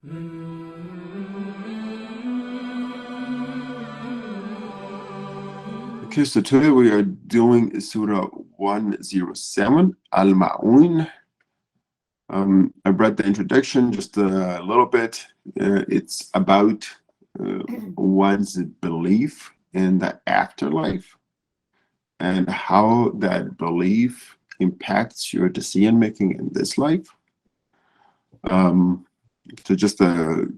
Okay, so today we are doing Surah 107, Al-Ma'un. I read the introduction just a little bit. It's about one's belief in the afterlife and how that belief impacts your decision making in this life. So just the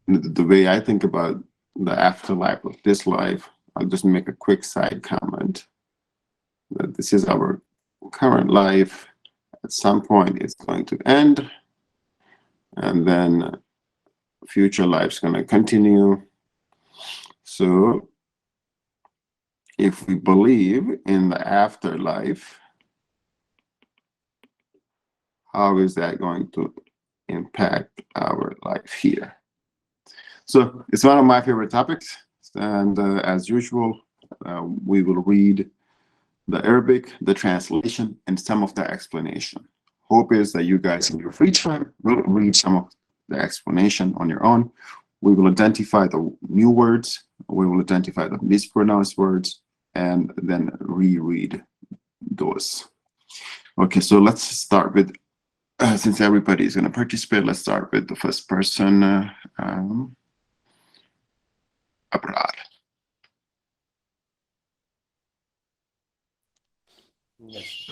way I think about the afterlife of this life, I'll just make a quick side comment that this is our current life. At some point it's going to end, and then future life's going to continue. So if we believe in the afterlife, how is that going to impact our life here? So it's one of my favorite topics, and as usual, we will read the Arabic, the translation, and some of the explanation. Hope is that you guys in your free time will read some of the explanation on your own. We will identify the new words, we will identify the mispronounced words, and then reread those. Okay, so let's start with, since everybody is going to participate, let's start with the first person, Abrar. Yes.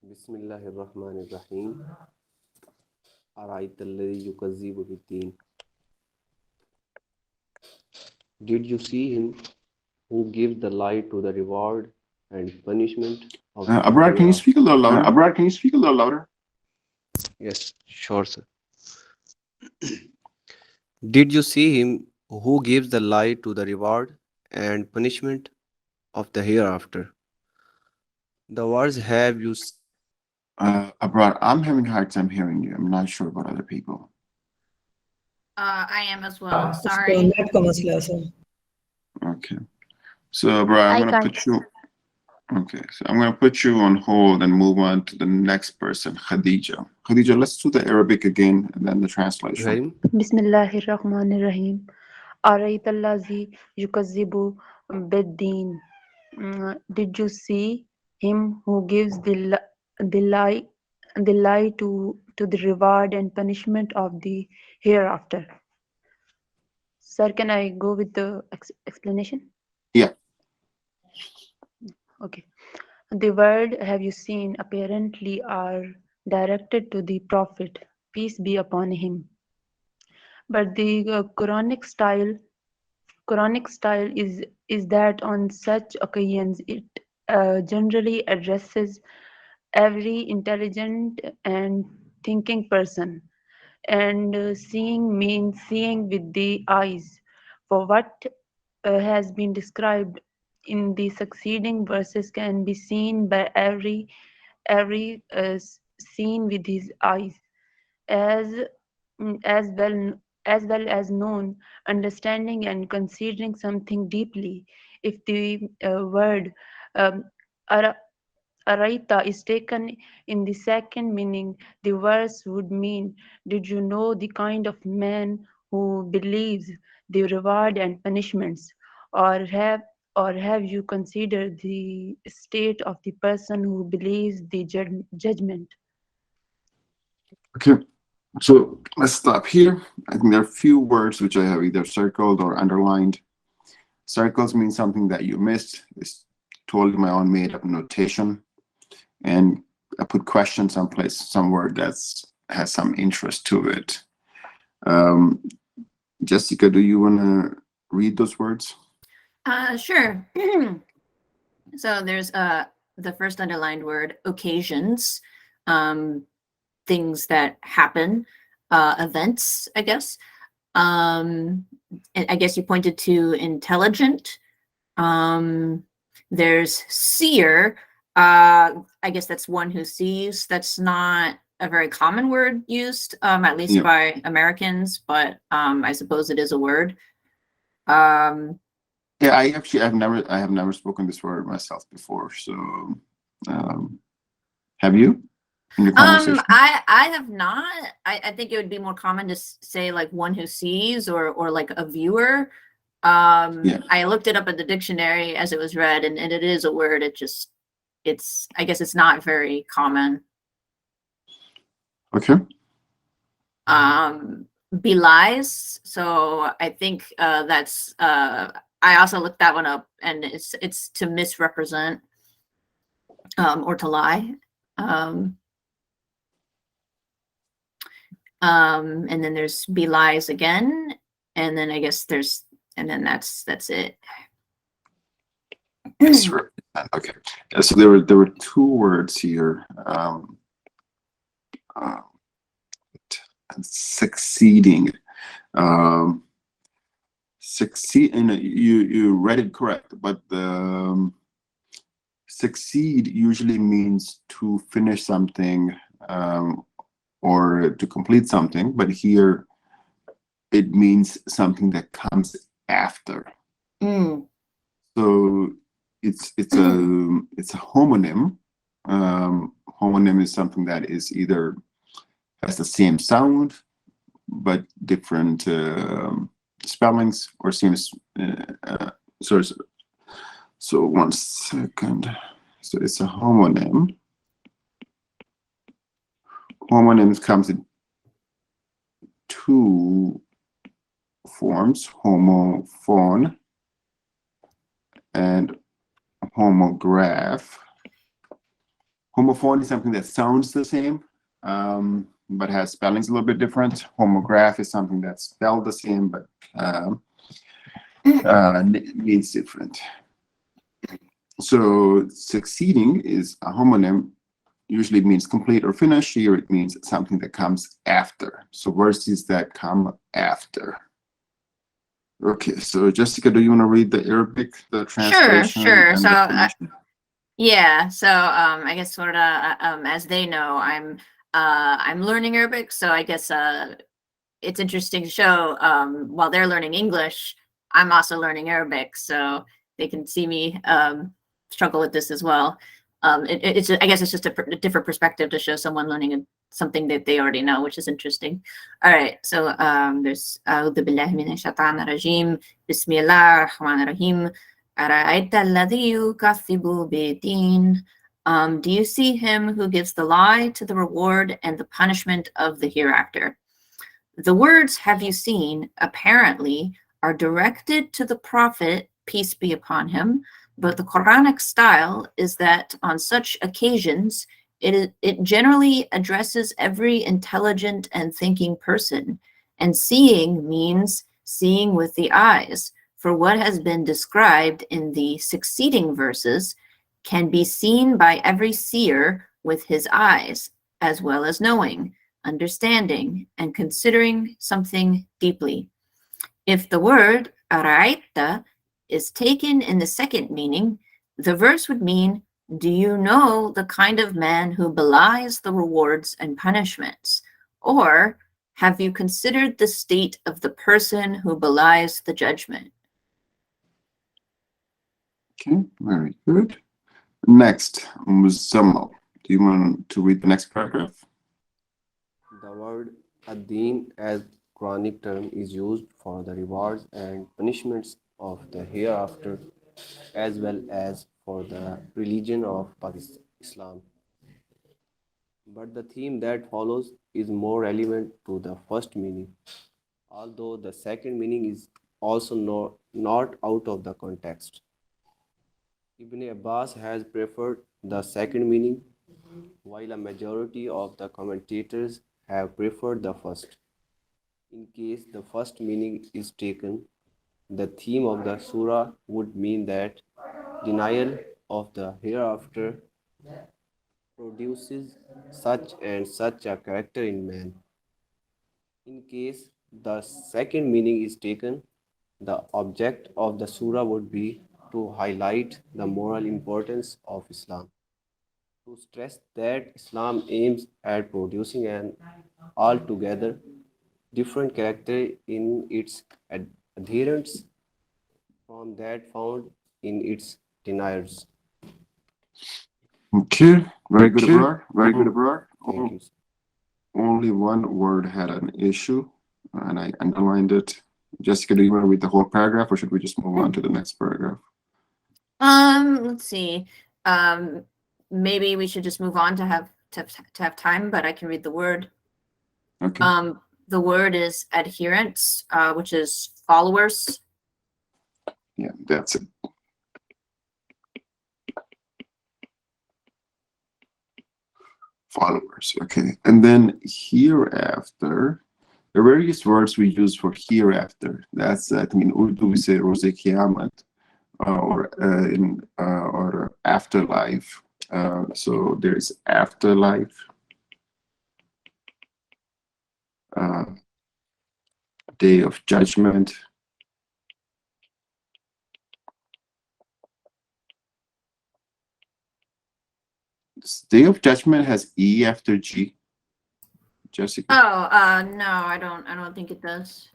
Bismillahir Rahmanir Rahim. Ara'ayta alladhi yukazzibu bid-din. Did you see him who gives the light to the reward and punishment of the Abrar, can you speak a little louder? Abrar, can you speak a little louder? Yes, sure, sir. Did you see him who gives the light to the reward and punishment of the hereafter? The words have you. Abrar, I'm having a hard time hearing you. I'm not sure about other people. I am as well. उसको Sorry. Net का मसला है sir. Okay. So, Abrar, I'm going to put you. Okay, so I'm going to put you on hold and move on to the next person, Khadija. Khadija, let's do the Arabic again and then the translation. Bismillahirrahmanirrahim. Araytallazi yukazzibu biddin. Did you see him who gives the lie to the reward and punishment of the hereafter? Sir, can I go with the explanation? Yeah. Okay. The word have you seen apparently are directed to the Prophet, peace be upon him. But the Quranic style is that on such occasions it generally addresses every intelligent and thinking person, and seeing means seeing with the eyes, for what has been described in the succeeding verses can be seen by every seen with his eyes, as as well as known, understanding and considering something deeply. If the word um, ara- araita is taken in the second meaning, the verse would mean, did you know the kind of man who believes the reward and punishments, or have you considered the state of the person who believes the judgment? Okay, so let's stop here. I think there are a few words which I have either circled or underlined. Circles mean something that you missed. It's totally my own made up notation. And I put questions someplace, some word that's has some interest to it. Jessica, do you want to read those words? Sure. So there's the first underlined word, occasions, things that happen, events, I guess. And I guess you pointed to intelligent. There's seer. I guess that's one who sees. That's not a very common word used, at least by Americans, but I suppose it is a word. Yeah, I have never spoken this word myself before. So, have you? in the conversation? I have not. I think it would be more common to say like one who sees or like a viewer. Yeah. I looked it up in the dictionary as it was read, and it is a word. It's I guess it's not very common. Okay. Belies. So I think that's I also looked that one up, and it's to misrepresent or to lie. And then there's belies again, and then I guess there's and then that's it. Sure. Okay. Yeah, so there were two words here. Succeeding. Succeed, and you read it correct, but succeed usually means to finish something or to complete something, but here it means something that comes after. So it's a homonym. Homonym is something that is either has the same sound but different spellings, or seems so 1 second. So it's a homonym. Homonyms comes in two forms: homophone and homograph. Homophone is something that sounds the same, but has spellings a little bit different. Homograph is something that's spelled the same, but means different. So succeeding is a homonym, usually means complete or finish. Here it means something that comes after. So verses that come after. Okay, so Jessica, do you want to read the Arabic, the translation? Sure. And So the definition? yeah, so I guess sort of as they know, I'm learning Arabic, so I guess it's interesting to show while they're learning English, I'm also learning Arabic, so they can see me struggle with this as well. It's I guess it's just a different perspective to show someone learning something that they already know, which is interesting. All right, so there's أعوذ بالله من الشيطان الرجيم بسم الله الرحمن الرحيم أرأيت الذي يكذب بالدين. Do you see him who gives the lie to the reward and the punishment of the hereafter? The words "have you seen" apparently are directed to the Prophet, peace be upon him, but the Quranic style is that on such occasions, it generally addresses every intelligent and thinking person, and seeing means seeing with the eyes, for what has been described in the succeeding verses can be seen by every seer with his eyes, as well as knowing, understanding, and considering something deeply. If the word "ra'aita" is taken in the second meaning, the verse would mean, do you know the kind of man who belies the rewards and punishments? Or have you considered the state of the person who belies the judgment? Okay, very good. Next, Muzammal. Do you want to read the next paragraph? The word ad-din as Quranic term is used for the rewards and punishments of the hereafter, as well as for the religion of Pakistan, Islam. But the theme that follows is more relevant to the first meaning, although the second meaning is also not out of the context. Ibn Abbas has preferred the second meaning, while a majority of the commentators have preferred the first. In case the first meaning is taken, the theme of the surah would mean that denial of the hereafter produces such and such a character in man. In case the second meaning is taken, the object of the surah would be to highlight the moral importance of Islam, to stress that Islam aims at producing an altogether different character in its adherents from that found in its deniers. Okay, very good, Abrar. Very good, Abrar. Thank you. Only one word had an issue, and I underlined it. Jessica, do you want to read the whole paragraph, or should we just move on to the next paragraph? Let's see. Maybe we should just move on to have time, but I can read the word. Okay. The word is adherents, which is followers. Yeah, that's it. Followers. Okay. And then hereafter, the various words we use for hereafter. That's, I think in Urdu we say roze kiamat, or afterlife. So there's afterlife, day of judgment, day of judgment has E after G. Jessica. Oh, no, I don't think it does.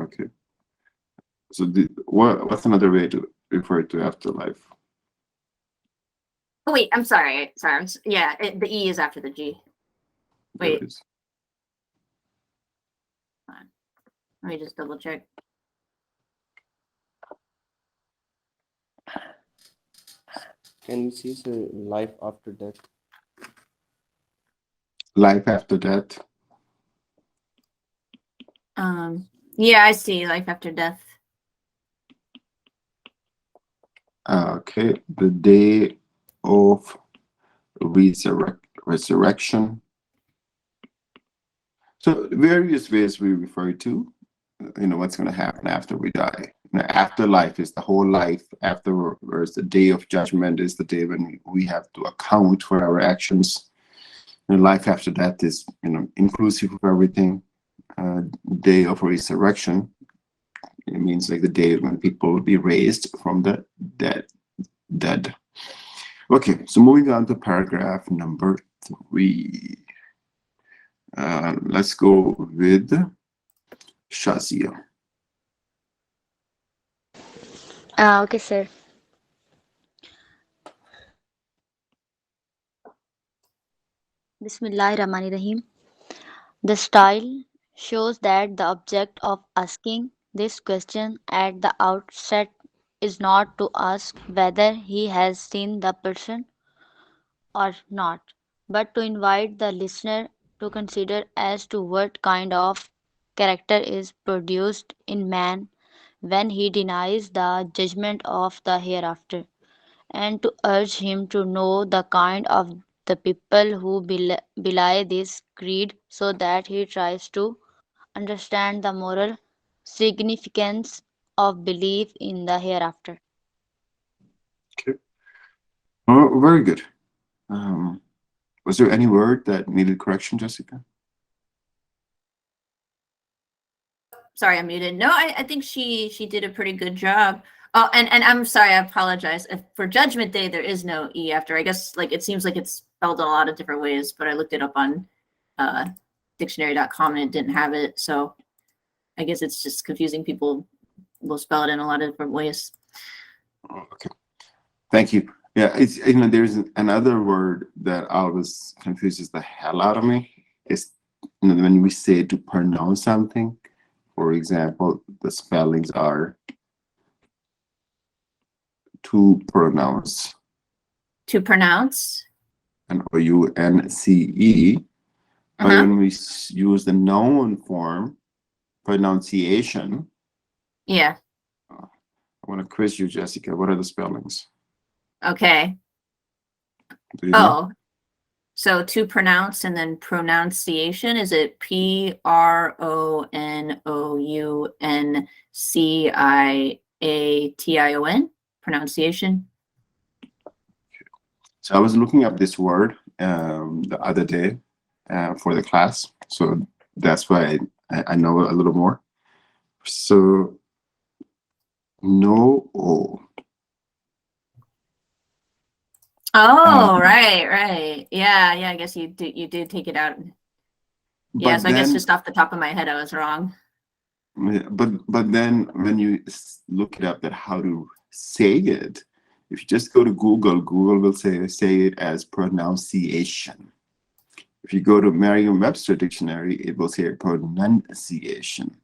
Okay. So what's another way to refer to afterlife? Oh wait, I'm sorry. Yeah, the E is after the G. There Wait. it is. Let me just double check. Can we see life after death? Life after death. Yeah, I see life after death. Okay. The day of resurrection. So various ways we refer to, what's going to happen after we die. Afterlife is the whole life. Afterwards, the day of judgment is the day when we have to account for our actions. And life after that is, inclusive of everything. Day of resurrection, it means like the day when people will be raised from the dead. Okay, so moving on to paragraph number 3. Let's go with Shazia. Okay, sir. Bismillahirrahmanirrahim. The style shows that the object of asking this question at the outset is not to ask whether he has seen the person or not, but to invite the listener to consider as to what kind of character is produced in man when he denies the judgment of the hereafter, and to urge him to know the kind of the people who belie this creed so that he tries to understand the moral significance of belief in the hereafter. Okay. Oh, very good. Was there any word that needed correction, Jessica? Sorry, I'm muted. No, I think she did a pretty good job. Oh, and I'm sorry, I apologize. For Judgment Day, there is no E after. I guess it seems like it's spelled in a lot of different ways, but I looked it up on dictionary.com and it didn't have it. So I guess it's just confusing. People will spell it in a lot of different ways. Okay. Thank you. Yeah, it's there's another word that always confuses the hell out of me. Is when we say to pronounce something. For example, the spellings are to pronounce. To pronounce. And OUNCE. But when we use the noun form, pronunciation. Yeah. I want to quiz you, Jessica. What are the spellings? Okay. Do you know? So to pronounce and then pronunciation, is it PRONOUNCIATION? Pronunciation? So I was looking up this word the other day for the class. So that's why I know a little more. So no O. Oh, right. Yeah, I guess you do take it out. Yeah, so I guess just off the top of my head, I was wrong. But then when you look it up at how to say it, if you just go to Google will say it as pronunciation. If you go to Merriam-Webster dictionary, it will say pronunciation.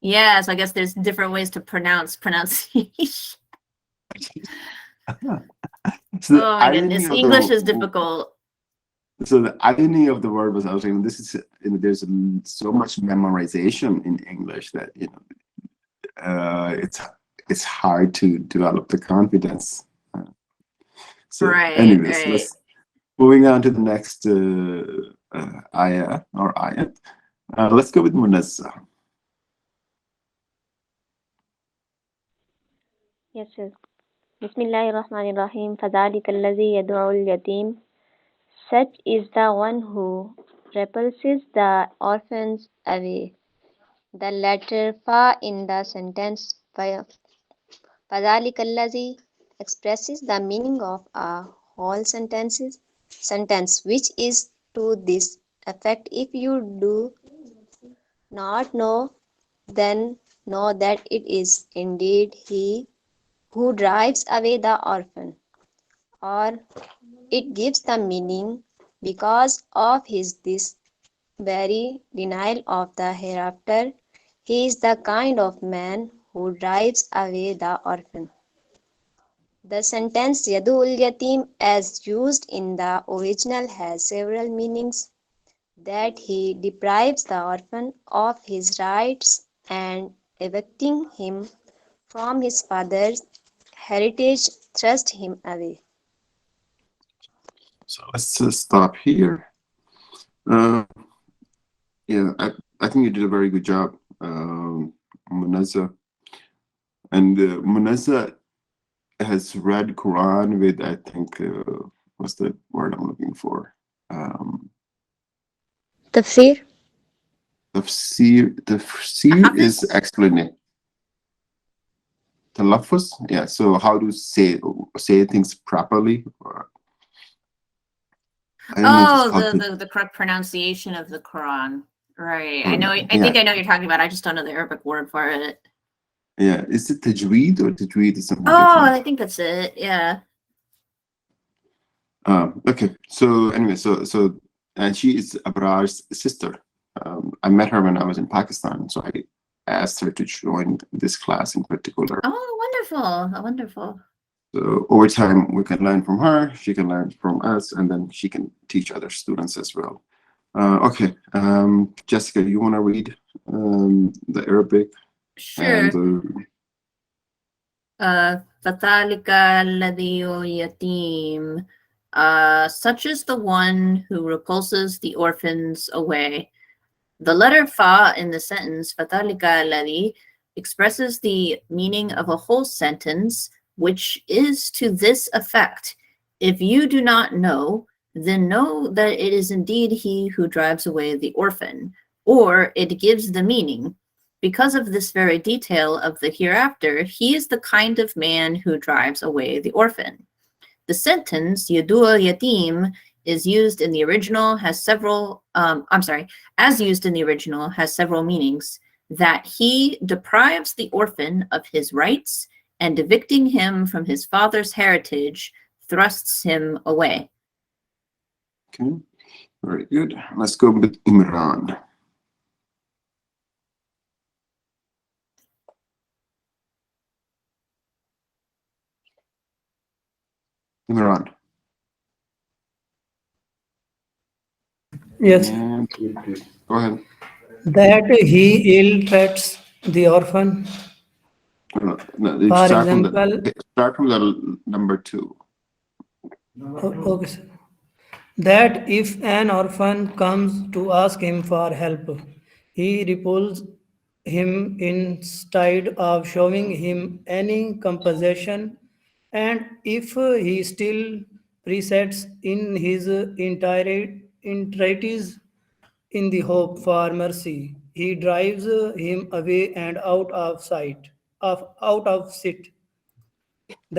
Yeah, so I guess there's different ways to pronunciation. So the Oh my irony goodness, of English is the difficult. so the irony of the word was, I was saying, this is, there's so much memorization in English that it's hard to develop the confidence. So, Right, anyways, right. let's moving on to the next ayah or ayat. Let's go with Munazza. Yes, sir. Bismillahirrahmanirrahim. فَذَلِكَ الَّذِي يَدْعُو الْيَتِيمَ. Such is the one who repulses the orphans away. The letter fa in the sentence فَذَلِكَ الَّذِي expresses the meaning of a whole sentence which is to this effect: if you do not know, then know that it is indeed he who drives away the orphan. Or it gives the meaning because of his this very denial of the hereafter, he is the kind of man who drives away the orphan. The sentence Yadul Yatim as used in the original has several meanings: that he deprives the orphan of his rights and evicting him from his father's heritage thrust him away. So let's stop here. Yeah, I think you did a very good job, Munazza. And Munazza has read Quran with, I think, what's the word I'm looking for? Tafsir? Tafsir. Tafsir is Hafiz? explanation. Talaffuz? Yeah, so how to say things properly? Or, I don't know if it's Oh, called the correct pronunciation of the Quran. Right. I know. I yeah. think I know what you're talking about. I just don't know the Arabic word for it. Yeah, is it tajweed or tajweed is something Oh, different? I think that's it. Yeah. Okay, so anyway, so and she is Abrar's sister. I met her when I was in Pakistan, so I asked her to join this class in particular. Oh, wonderful. Wonderful. So over time, we can learn from her, she can learn from us, and then she can teach other students as well. Okay, Jessica, you want to read the Arabic and Sure. فَذَلِكَ الَّذِي يَتِيمٌ. Such is the one who repulses the orphans away. The letter fa in the sentence فَذَلِكَ الَّذِي expresses the meaning of a whole sentence, which is to this effect: if you do not know, then know that it is indeed he who drives away the orphan. Or it gives the meaning: because of this very detail of the hereafter, he is the kind of man who drives away the orphan. The sentence Yadua Yatim is used in the original has several as used in the original has several meanings: that he deprives the orphan of his rights, and evicting him from his father's heritage thrusts him away. okay, very good. Let's go with Imran. Imran. Yes, And go ahead. that he ill treats the orphan. No, you For start example, from the number 2. okay, sir. That if an orphan comes to ask him for help, he repulses him instead of showing him any compensation, and if he still presets in his entreaties in the hope for mercy, he drives him away and out of sight,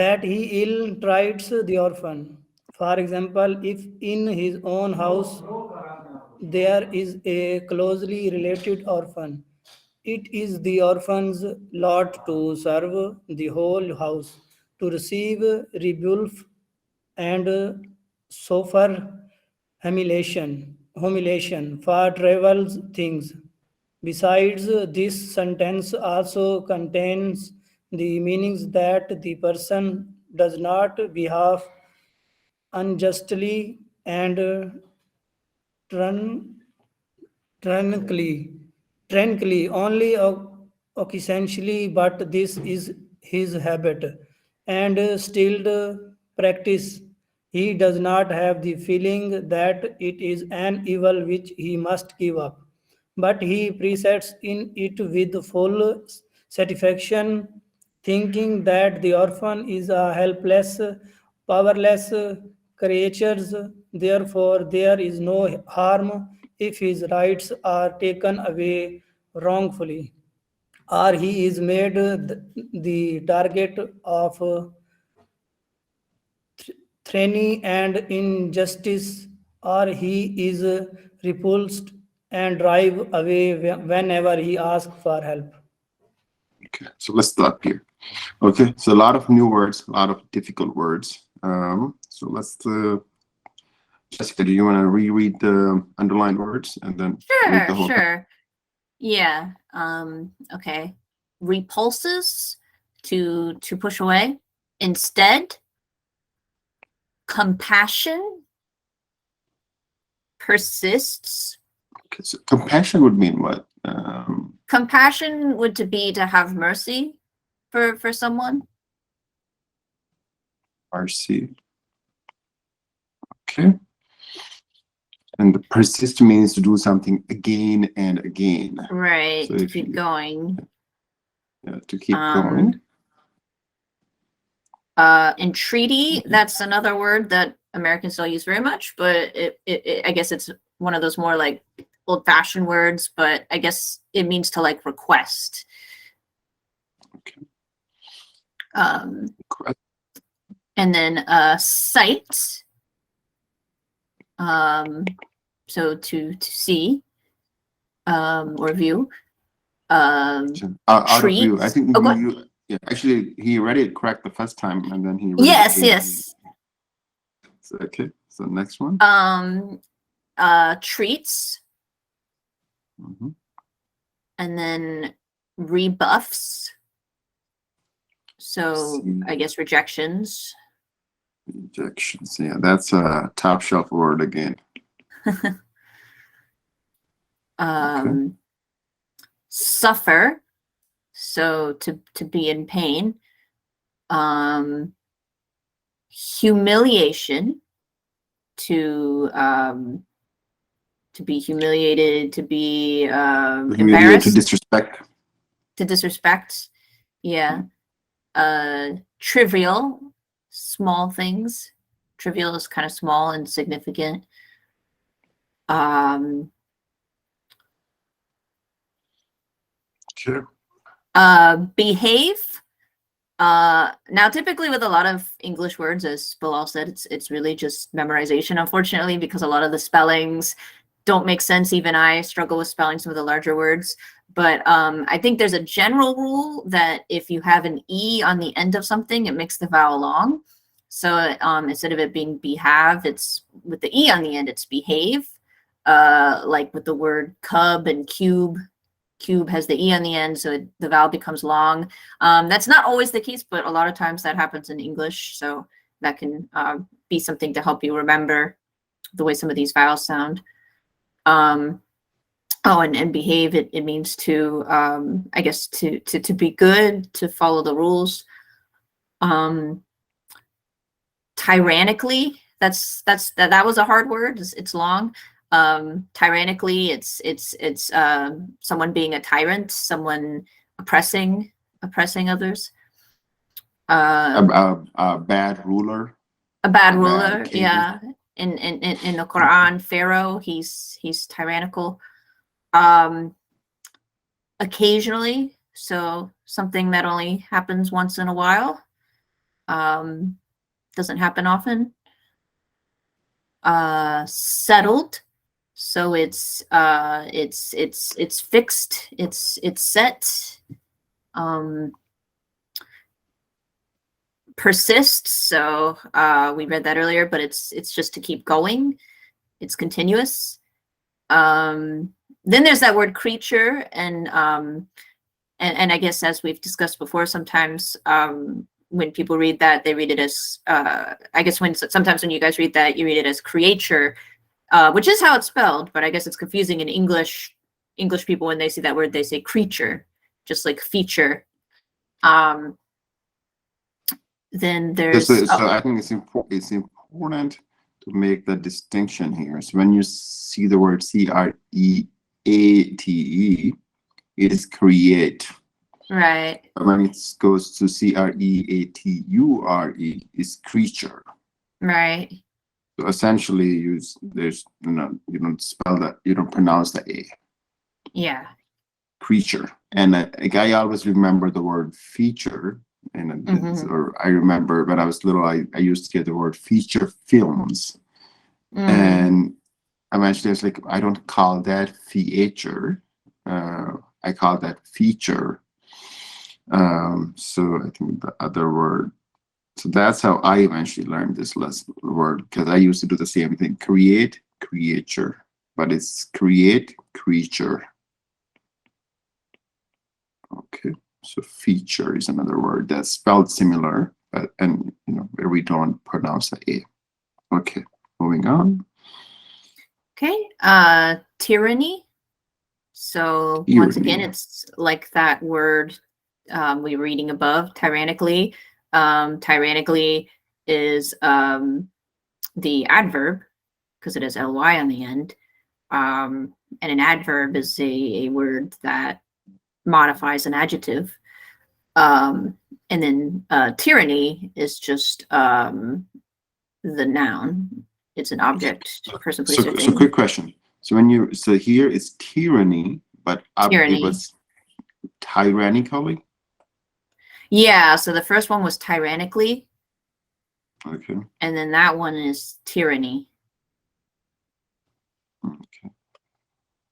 that he ill treats the orphan. For example, if in his own house there is a closely related orphan, it is the orphan's lot to serve the whole house, to receive rebuff and suffer humiliation for travels things. Besides, this sentence also contains the meanings that the person does not behave unjustly and tran- tranquilly, only occasionally, but this is his habit and still practice. He does not have the feeling that it is an evil which he must give up, but he persists in it with full satisfaction, thinking that the orphan is a helpless, powerless creature. Therefore, there is no harm if his rights are taken away wrongfully, or he is made the target of tyranny and injustice, or he is repulsed and drive away whenever he asks for help. Okay, so let's stop here. Okay, so a lot of new words, a lot of difficult words. So let's, Jessica, do you want to reread the underlined words and then read the whole thing? Sure. Yeah. Okay. Repulses, to push away. Instead, compassion, persists. Okay, so compassion would mean what? Compassion would to be to have mercy for someone. RC. Okay. And the persist means to do something again and again. Right. So To if keep you- going. Yeah, to keep going. Entreaty, that's another word that Americans don't use very much, but I guess it's one of those more like old-fashioned words, but I guess it means to like request. Okay. And then sight, so to see, or view. Out of view. I Treat. think Oh, you yeah, actually he read it correct the first time and then he read yes, it again. yes. So, okay, so next one. Treats, Mhm. and then rebuffs. So I guess rejections. Rejections. Yeah, that's a top shelf word again. Suffer, so to be in pain. Humiliation, to be humiliated, to be Humiliate, embarrassed, to disrespect. to disrespect. Yeah. Trivial, small things. Trivial is kind of small and significant. Sure. Behave. Now typically with a lot of English words, as Bilal said, it's really just memorization, unfortunately, because a lot of the spellings don't make sense. Even I struggle with spelling some of the larger words. But I think there's a general rule that if you have an E on the end of something, it makes the vowel long. So instead of it being behave, it's with the E on the end, it's behave. Like with the word cub and cube. Cube has the E on the end, so the vowel becomes long. That's not always the case, but a lot of times that happens in English. So that can be something to help you remember the way some of these vowels sound. And behave, it means to, I guess, to be good, to follow the rules. Tyrannically, that was a hard word. It's long. Tyrannically, it's someone being a tyrant, someone oppressing others. A bad ruler. A bad a ruler, bad king. yeah. In the Quran, Pharaoh, he's tyrannical. Occasionally, so something that only happens once in a while. Doesn't happen often. Settled, so it's fixed, it's set. Persists, so we read that earlier, but it's just to keep going. it's continuous. Then there's that word creature, and I guess, as we've discussed before, sometimes when people read that, they read it as I guess sometimes when you guys read that, you read it as creature, which is how it's spelled, but I guess it's confusing in English people. When they see that word, they say creature, just like feature. Then there's So I think it's important to make the distinction here. So when you see the word create, it is create. right. When it goes to creature, is creature. Right. So essentially, you don't spell that, you don't pronounce the a. Yeah. Creature. And like, I always remember the word feature, and or I remember when I was little, I used to get the word feature films, and eventually I was like, I don't call that feature, I call that feature. So I think the other word. So that's how I eventually learned this word, because I used to do the same thing: create, creature, but it's create, creature. Okay, so feature is another word that's spelled similar, but where we don't pronounce the a. Okay, moving on. Okay. Tyranny. So once again, it's like that word we were reading above, tyrannically. Tyrannically is the adverb, because it has ly on the end. And an adverb is a word that modifies an adjective. And then tyranny is just the noun. It's an object, person, place, or thing. So quick question. So here it's tyranny, but Tyranny. It was tyrannically? Yeah, so the first one was tyrannically. Okay. And then that one is tyranny. Okay.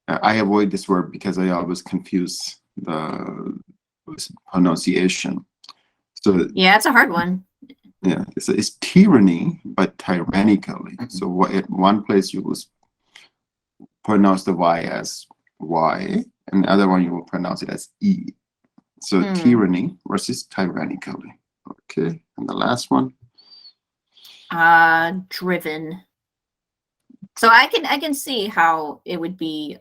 I avoid this word because I always confuse the pronunciation. So yeah, it's a hard one. Yeah, it's tyranny, but tyrannically. So at one place you will pronounce the Y as Y, and the other one you will pronounce it as E. So tyranny versus tyrannically. Okay, and the last one. Driven. So I can see how it would be.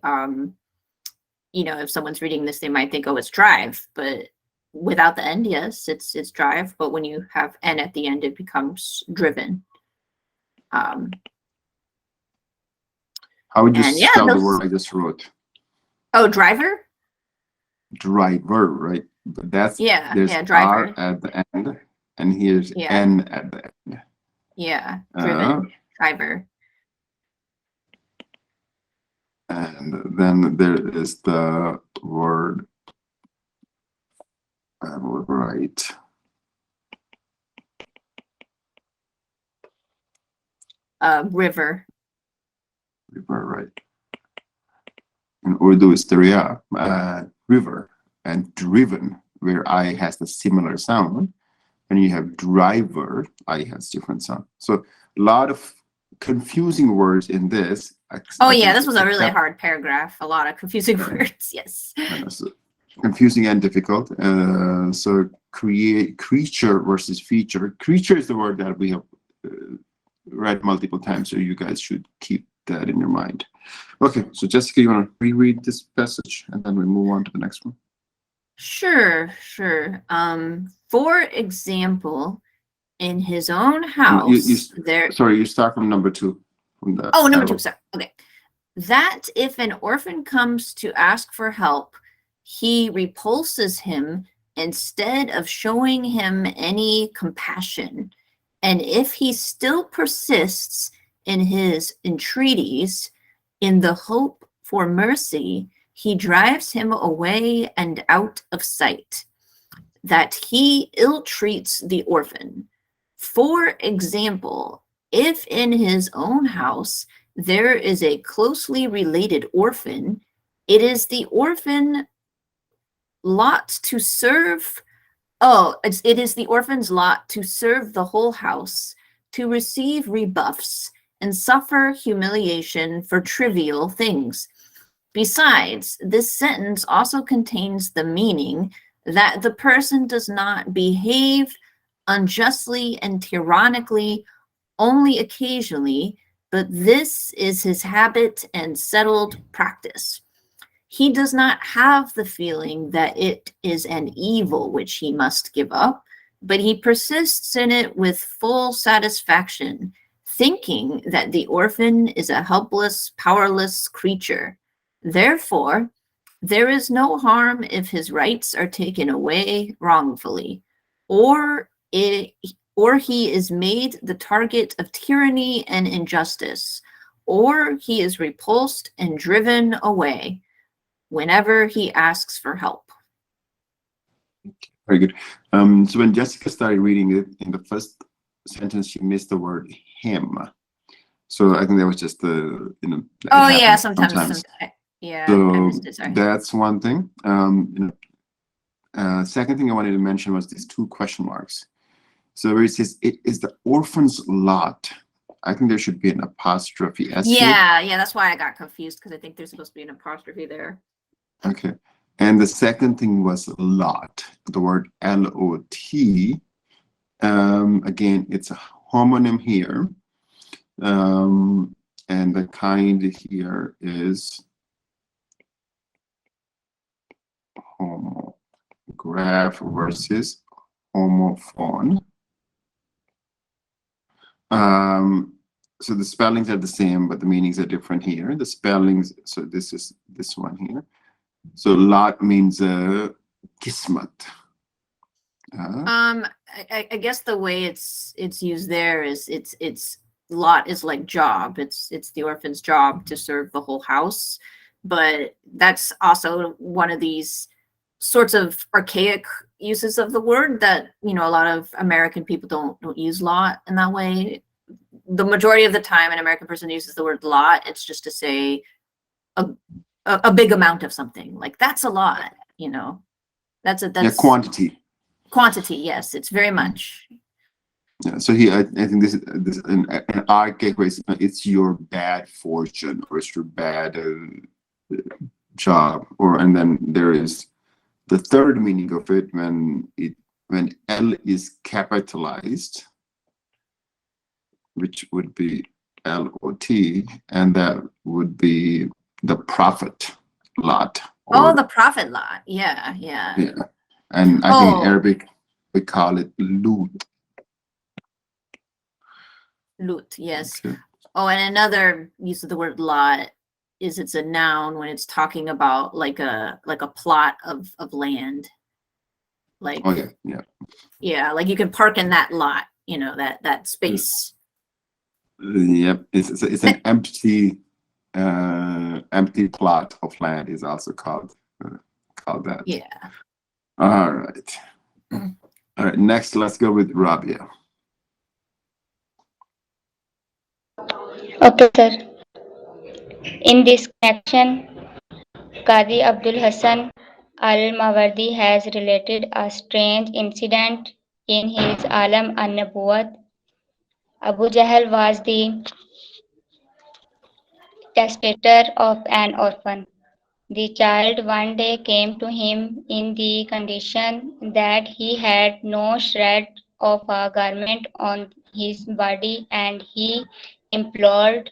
If someone's reading this, they might think, oh, it's drive, but without the end, yes, it's drive. But when you have N at the end, it becomes driven. How would you spell the word I just wrote? Oh, driver? Driver, right? But there's driver. R at the end, and here's N at the end. Yeah, driven, driver. And then there is the word, right. River. River, right. In Urdu is Daria, river, and driven, where I has the similar sound. And you have driver, I has different sound. So a lot of confusing words in this. This was a really hard paragraph. A lot of confusing words, yes. So confusing and difficult. So creature versus feature. Creature is the word that we have read multiple times, so you guys should keep that in your mind. Okay, so Jessica, you want to reread this passage and then we move on to the next one? Sure. For example, in his own house, Sorry, you start from number 2. Number 2, sorry. Okay. That if an orphan comes to ask for help, he repulses him instead of showing him any compassion. And if he still persists in his entreaties, in the hope for mercy, he drives him away and out of sight. That he ill-treats the orphan. For example, if in his own house there is a closely related orphan, it is the orphan lot to serve. It is the orphan's lot to serve the whole house, to receive rebuffs, and suffer humiliation for trivial things. Besides, this sentence also contains the meaning that the person does not behave unjustly and tyrannically only occasionally, but this is his habit and settled practice. He does not have the feeling that it is an evil which he must give up, but he persists in it with full satisfaction, thinking that the orphan is a helpless, powerless creature. Therefore, there is no harm if his rights are taken away wrongfully, or he is made the target of tyranny and injustice, or he is repulsed and driven away whenever he asks for help. Very good. So when Jessica started reading it, in the first sentence, she missed the word him. So I think that was just the, Oh yeah, sometimes. Yeah, I So missed it, sorry. that's one thing. Second thing I wanted to mention was these two question marks. So where it says, it is the orphan's lot. I think there should be an apostrophe S. Yeah, that's why I got confused, because I think there's supposed to be an apostrophe there. Okay. And the second thing was lot, the word L-O-T. Again, it's a homonym here. And the kind here is homograph versus homophone. So the spellings are the same, but the meanings are different here. The spellings, so this is this one here. So lot means kismat. I guess the way it's used there is it's lot is like job. It's the orphan's job to serve the whole house, but that's also one of these sorts of archaic uses of the word that a lot of American people don't use lot in that way. The majority of the time an American person uses the word lot, it's just to say a big amount of something. Like, that's a lot, that's Quantity. Quantity, yes, it's very much. Yeah, so here I think this is an archaic way. It's your bad fortune, or it's your bad job, and then there is the third meaning of it when L is capitalized, which would be L-O-T, and that would be the profit lot. The profit lot. Yeah. And I think in Arabic we call it loot. Loot, yes. Okay. And another use of the word lot is it's a noun when it's talking about like a plot of land. Like, yeah, like you can park in that lot, that space. Yep, it's an empty plot of land is also called that. Yeah. All right. All right, next let's go with Rabia. Okay, sir. In this connection, Qadi Abdul Hassan al-Mawardi has related a strange incident in his Alam an-Nabuwat. Abu Jahl was the testator of an orphan. The child one day came to him in the condition that he had no shred of a garment on his body, and he implored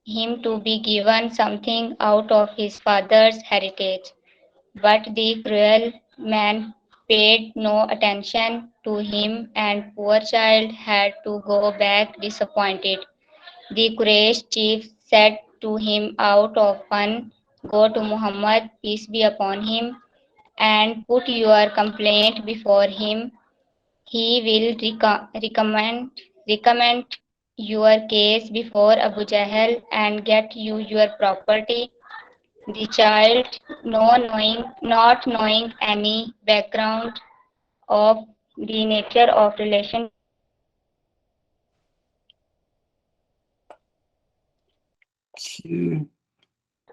him to be given something out of his father's heritage. But the cruel man paid no attention to him, and poor child had to go back disappointed. The Quraysh chief said to him out of fun, "Go to Muhammad, peace be upon him, and put your complaint before him. He will recommend your case before Abu Jahl and get you your property." The child, not knowing any background of the nature of relation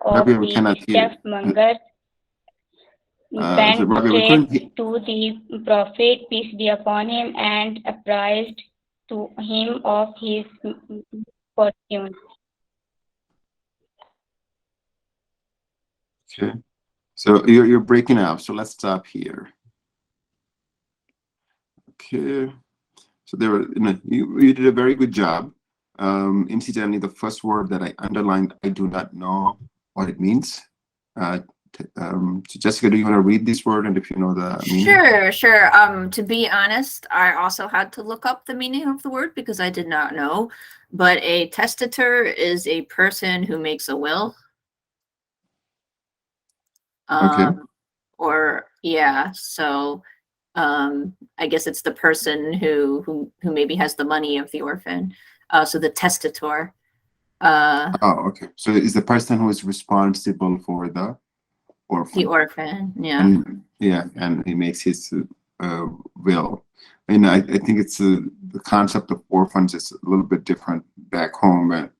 of Rabia, we the cannot hear. chefmonger, So went Rabia, we couldn't hear. straight to the Prophet, peace be upon him, and apprised to him of his fortune. Okay. So you're breaking up. So let's stop here. Okay. So there were, you did a very good job. Incidentally, the first word that I underlined, I do not know what it means. So Jessica, do you want to read this word, and if you know the meaning? Sure, sure. To be honest, I also had to look up the meaning of the word because I did not know. But a testator is a person who makes a will. Okay. Or yeah, so I guess it's the person who maybe has the money of the orphan. So the testator. Oh, okay. So is the person who is responsible for the orphan. The orphan, yeah. And yeah, and he makes his will. And I think it's the concept of orphans is a little bit different back home. But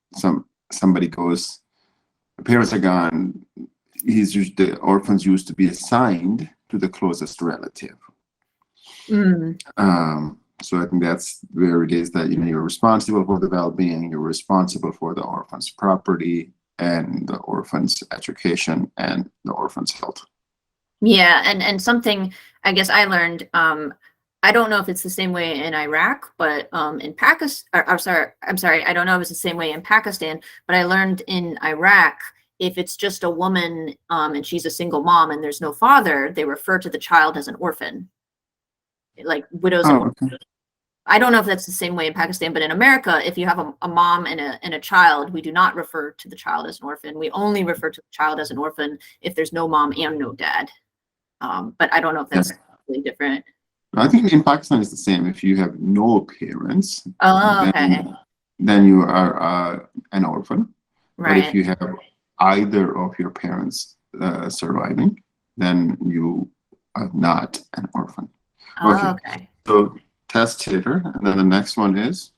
somebody goes, the parents are gone. The orphans used to be assigned to the closest relative. Mm. So I think that's where it is that you're responsible for the well-being, you're responsible for the orphan's property and the orphan's education and the orphan's health. Yeah, and something I guess I learned, I don't know if it's the same way in Iraq, but in Pakistan, I'm sorry, I don't know if it's the same way in Pakistan, but I learned in Iraq, if it's just a woman and she's a single mom and there's no father, they refer to the child as an orphan, like widows and Okay. I don't know if that's the same way in Pakistan, but in America, if you have a mom and a child, we do not refer to the child as an orphan. We only refer to the child as an orphan if there's no mom and no dad. But I don't know if that's really different. I think in Pakistan it's the same. If you have no parents, Oh, okay. then you are an orphan. But if Right. you have either of your parents surviving, then you are not an orphan. Oh, okay. So testator, and then the next one is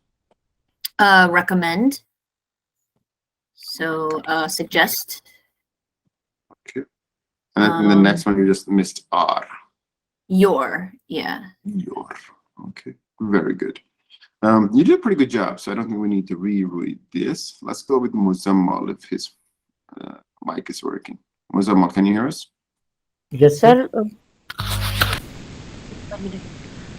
Recommend. So suggest. okay, and the next one you just missed R. Your, yeah. Your. Okay, very good. You did a pretty good job, so I don't think we need to reread this. Let's go with Muzammal if his mic is working. Muzammal, can you hear us? Yes, sir.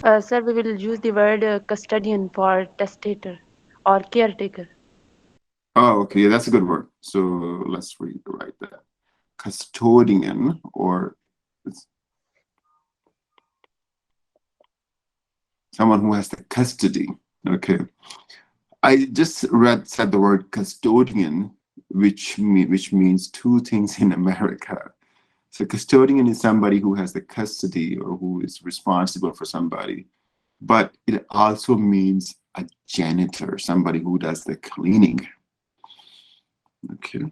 Sir, sir, we will use the word custodian for testator or caretaker. Oh, okay, yeah, that's a good word. So let's write that. Custodian, or someone who has the custody. Okay. I just said the word custodian, which means two things in America. So custodian is somebody who has the custody or who is responsible for somebody, but it also means a janitor, somebody who does the cleaning. Okay,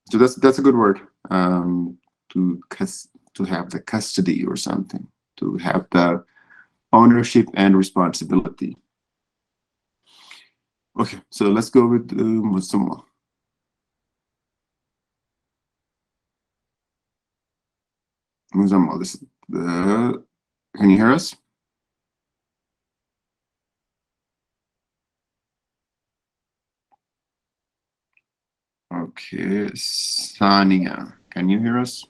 so that's a good word. To have the custody or something, to have the ownership and responsibility. Okay, so let's go with Musamma. Musamma, this is the. Can you hear us? Okay, Sania, can you hear us?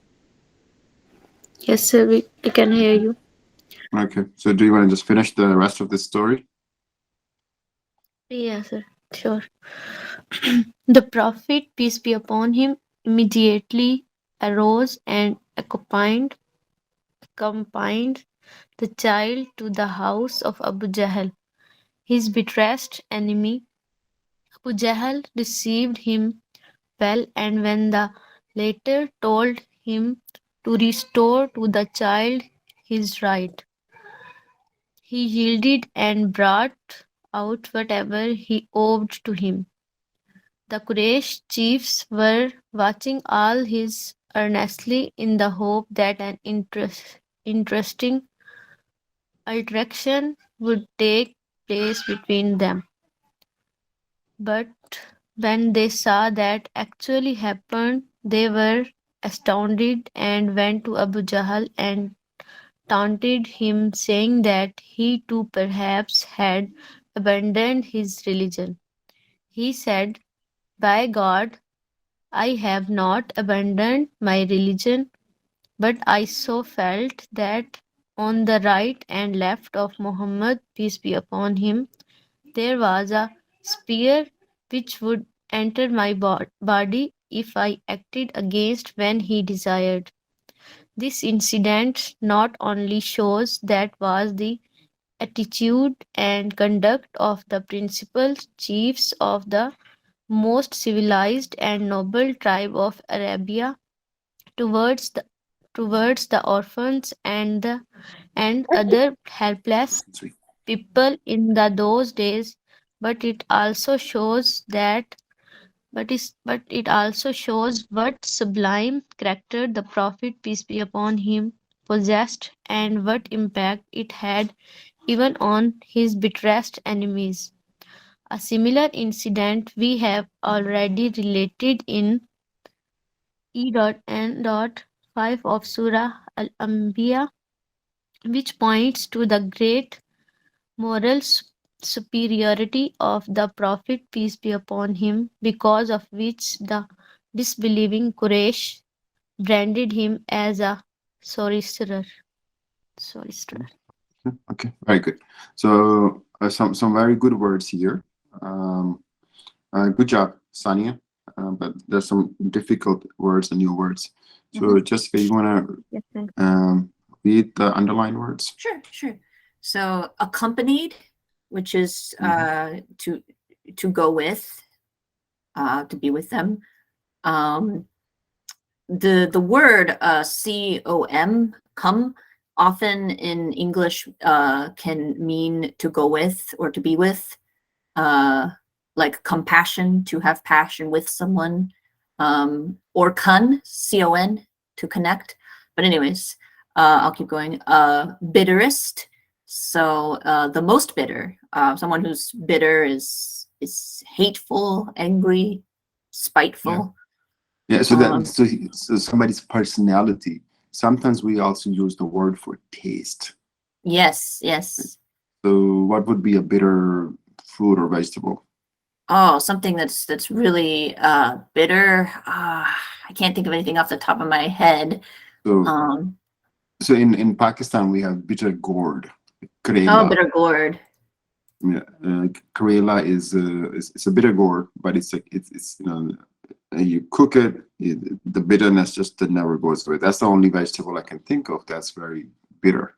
Yes, sir, we can hear you. Okay, so do you want to just finish the rest of the story? Yeah, sir, sure. The Prophet, peace be upon him, immediately arose and accompanied the child to the house of Abu Jahl, his betrayed enemy. Abu Jahl received him well, and when the latter told him to restore to the child his right, he yielded and brought out whatever he owed to him. The Quraysh chiefs were watching all his earnestly in the hope that an interesting altercation would take place between them. But when they saw that actually happened, they were astounded and went to Abu Jahl and taunted him, saying that he too perhaps had abandoned his religion. He said, "By God, I have not abandoned my religion, but I so felt that on the right and left of Muhammad, peace be upon him, there was a spear which would enter my body if I acted against when he desired." This incident not only shows that was the attitude and conduct of the principal chiefs of the most civilized and noble tribe of Arabia towards the orphans and other helpless Sweet. people in those days, but it also shows that but it also shows what sublime character the Prophet, peace be upon him, possessed, and what impact it had even on his bitterest enemies. A similar incident we have already related in E.N.5 of Surah Al-Anbiya, which points to the great moral superiority of the Prophet, peace be upon him, because of which the disbelieving Quraysh branded him as a sorcerer. Sorcerer. Okay, very good. So some very good words here. Good job, Sania. But there's some difficult words and new words. So Jessica, you want Yes, thanks. to read the underlined words? Sure. So accompanied, which is to go with, to be with them. The word come, often in English can mean to go with or to be with, like compassion, to have passion with someone, or con, to connect. But anyways, I'll keep going. Bitterest, so the most bitter. Someone who's bitter is hateful, angry, spiteful. Yeah, so somebody's personality. Sometimes we also use the word for taste. Yes. So what would be a bitter fruit or vegetable? Oh, something that's really bitter. I can't think of anything off the top of my head. So so in Pakistan we have bitter gourd, Oh, karela. bitter gourd. Yeah, karela is it's a bitter gourd, but it's like it's you cook it, the bitterness just never goes away. That's the only vegetable I can think of that's very bitter.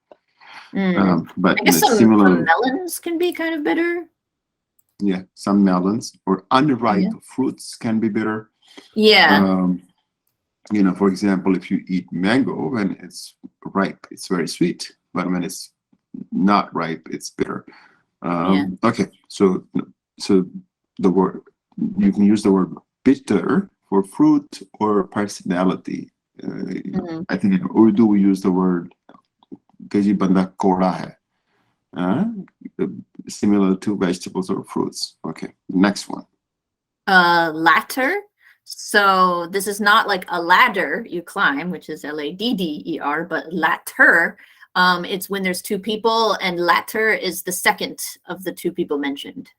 But I guess some similar, melons can be kind of bitter. yeah, some melons or unripe fruits can be bitter. Yeah. For example, if you eat mango when it's ripe, it's very sweet, but when it's not ripe, it's bitter. Okay, so the word, you can use the word bitter for fruit or personality. I think in Urdu we use the word "gaji banda koda hai," similar to vegetables or fruits. Okay, next one. Ladder. So this is not like a ladder you climb, which is Ladder, but ladder. It's when there's two people, and ladder is the second of the two people mentioned.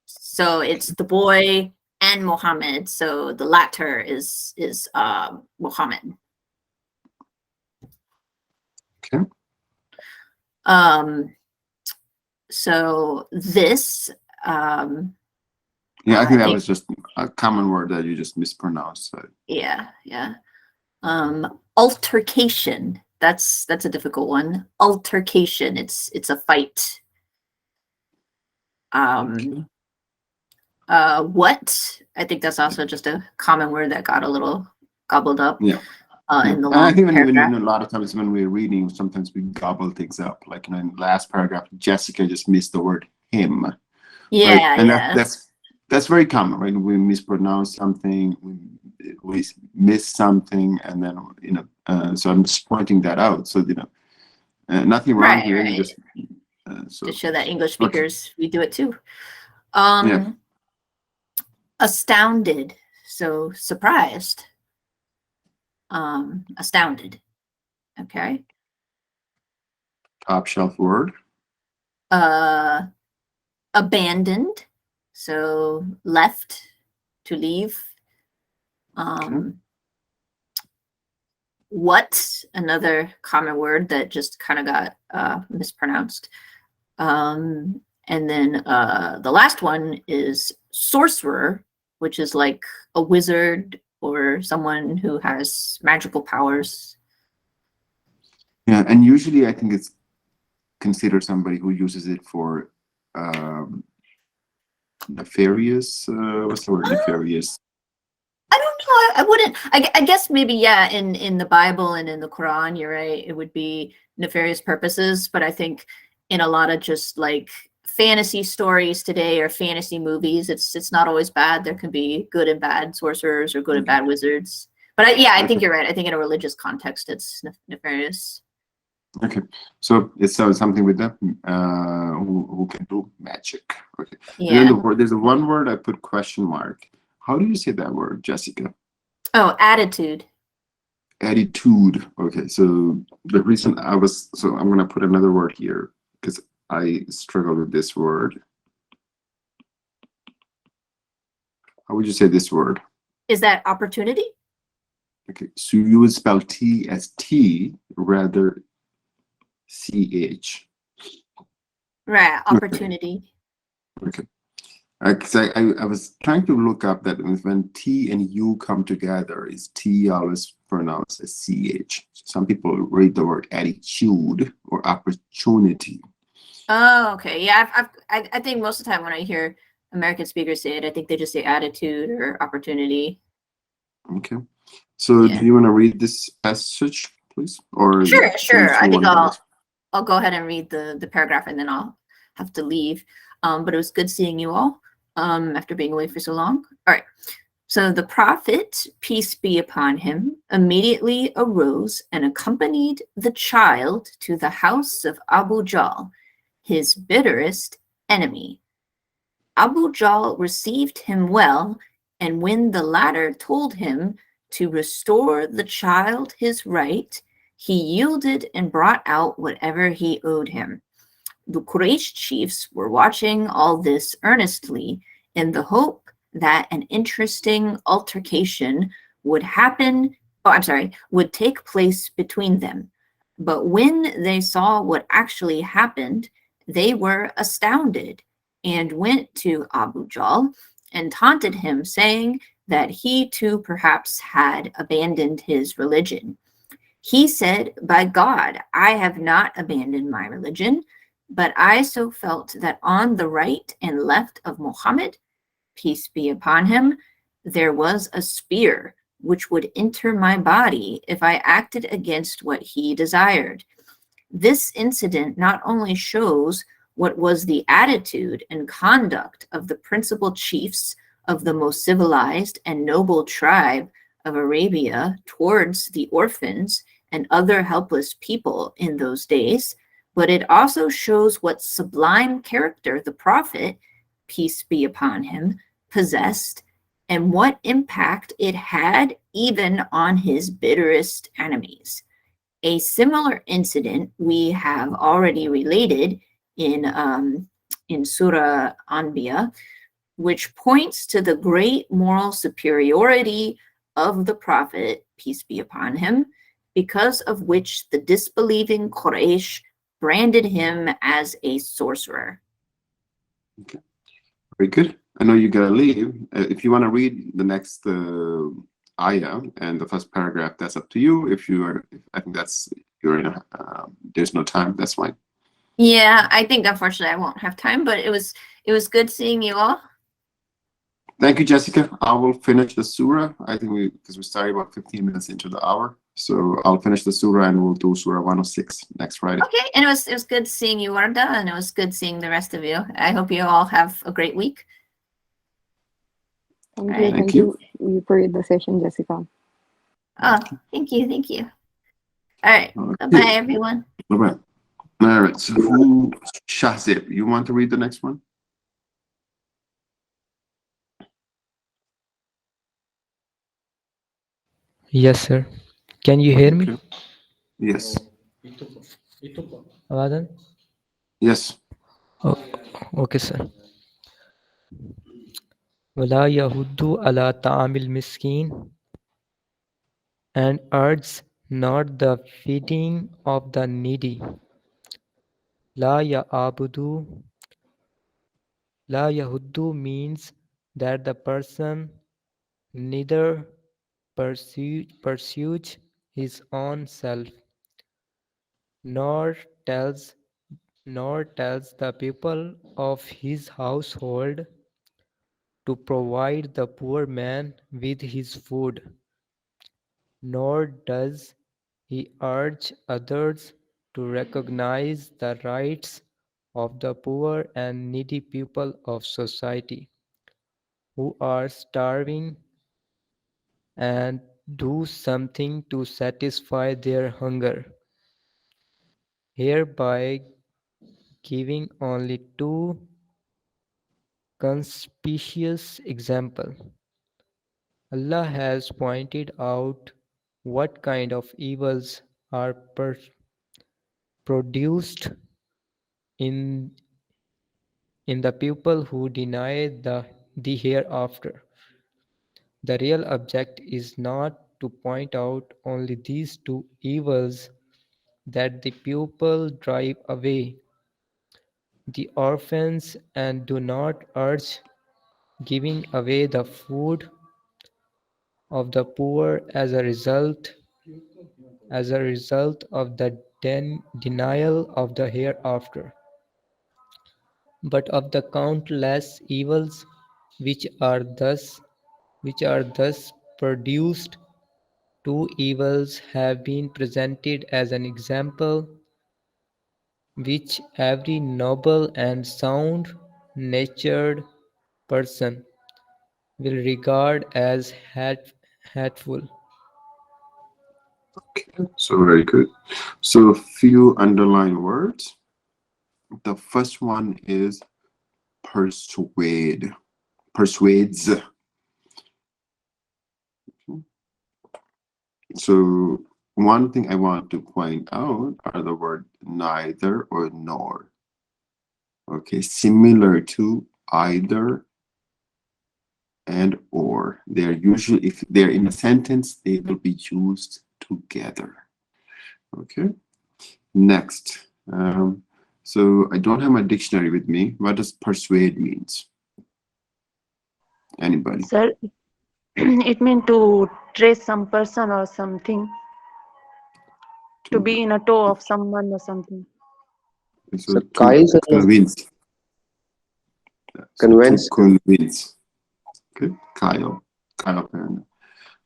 So it's the boy and Muhammad. So the latter is Muhammad. Okay. So this. Yeah, I think that was just a common word that you just mispronounced. So. Yeah. Altercation. That's a difficult one. Altercation. It's a fight. What? I think that's also just a common word that got a little gobbled up. Yeah. In the and I think when paragraph. a lot of times when we're reading, sometimes we gobble things up. Like in the last paragraph, Jessica just missed the word him. Yeah, right? And yeah. that's very common, right? We mispronounce something, we miss something, and then so I'm just pointing that out. So nothing wrong Right, here. right. Just To show that English speakers, we do it too. Astounded. So surprised. Astounded. Okay. Top shelf word. Abandoned. So left, to leave. What, another common word that just kind of got mispronounced. And then the last one is sorcerer, which is like a wizard or someone who has magical powers. Yeah, and usually I think it's considered somebody who uses it for nefarious. What's the word? Nefarious. I don't know. I wouldn't. I guess maybe, yeah. In the Bible and in the Quran, you're right. It would be nefarious purposes. But I think in a lot of just like fantasy stories today or fantasy movies, it's not always bad. There can be good and bad sorcerers or good and bad wizards. But I think you're right. I think in a religious context, it's nefarious. Okay, so it's something with them who can do magic. Okay, Yeah. and then there's a one word I put question mark. How do you say that word, Jessica? Oh, attitude. Attitude. Okay, so the reason I'm gonna put another word here because I struggle with this word. How would you say this word? Is that opportunity? Okay, so you would spell T as T rather CH. Right, opportunity. Okay. Because I was trying to look up that when T and U come together, is T always pronounced as CH. Some people read the word attitude or opportunity. Oh, okay. Yeah, I think most of the time when I hear American speakers say it, I think they just say attitude or opportunity. Okay. So Yeah. do you want to read this passage, please? Or Sure. I think I'll I'll go ahead and read the paragraph and then I'll have to leave. But it was good seeing you all after being away for so long. All right. So the prophet, peace be upon him, immediately arose and accompanied the child to the house of Abu Jahl, his bitterest enemy. Abu Jahl received him well, and when the latter told him to restore the child his right, he yielded and brought out whatever he owed him. The Quraysh chiefs were watching all this earnestly in the hope that an interesting altercation would take place between them. But when they saw what actually happened, they were astounded and went to Abu Jahl and taunted him, saying that he too perhaps had abandoned his religion. He said, "By God, I have not abandoned my religion, but I so felt that on the right and left of Muhammad, peace be upon him, there was a spear which would enter my body if I acted against what he desired." This incident not only shows what was the attitude and conduct of the principal chiefs of the most civilized and noble tribe of Arabia towards the orphans and other helpless people in those days, but it also shows what sublime character the prophet, peace be upon him, possessed and what impact it had even on his bitterest enemies. A similar incident we have already related in Surah Anbiya, which points to the great moral superiority of the Prophet, peace be upon him, because of which the disbelieving Quraysh branded him as a sorcerer. Okay. Very good. I know you gotta leave. If you want to read the next ayah and the first paragraph, that's up to you. I think you're in there's no time. That's fine. Yeah, I think unfortunately I won't have time, but it was good seeing you all. Thank you, Jessica. I will finish the surah. I think because we started about 15 minutes into the hour, so I'll finish the surah and we'll do surah 106 next Friday. Okay, and it was good seeing you, Warda, and it was good seeing the rest of you. I hope you all have a great week. Thank you for the session, Jessica. Oh, thank you. All right, bye everyone. Bye-bye. All right, so Shahzib, you want to read the next one? Yes, sir. Can you hear me? Okay. Yes. Awadan? Yes. Oh, okay, sir. ولا يهد على طعام المسكين, and urges not the feeding of the needy. La ya'budu, la yahuddu means that the person neither pursues his own self, nor tells nor tells the people of his household to provide the poor man with his food, nor does he urge others to recognize the rights of the poor and needy people of society who are starving and do something to satisfy their hunger, hereby giving only two conspicuous examples. Allah has pointed out what kind of evils are produced in the people who deny the hereafter. The real object is not to point out only these two evils that the pupil drive away the orphans and do not urge giving away the food of the poor as a result of the denial of the hereafter, but of the countless evils which are thus produced. Two evils have been presented as an example which every noble and sound-natured person will regard as hateful. So very good. So a few underlined words. The first one is persuade. Persuades. So one thing I want to point out are the word neither or nor. Okay, similar to either and or. They're usually, if they're in a sentence, they will be used together. Okay, next. So I don't have my dictionary with me. What does persuade means? Anybody? Sir, it means to trace some person or something, to be in a tow of someone or something. So So to Kyle convince. So to convince. convince. Okay, Kyle. Kyle.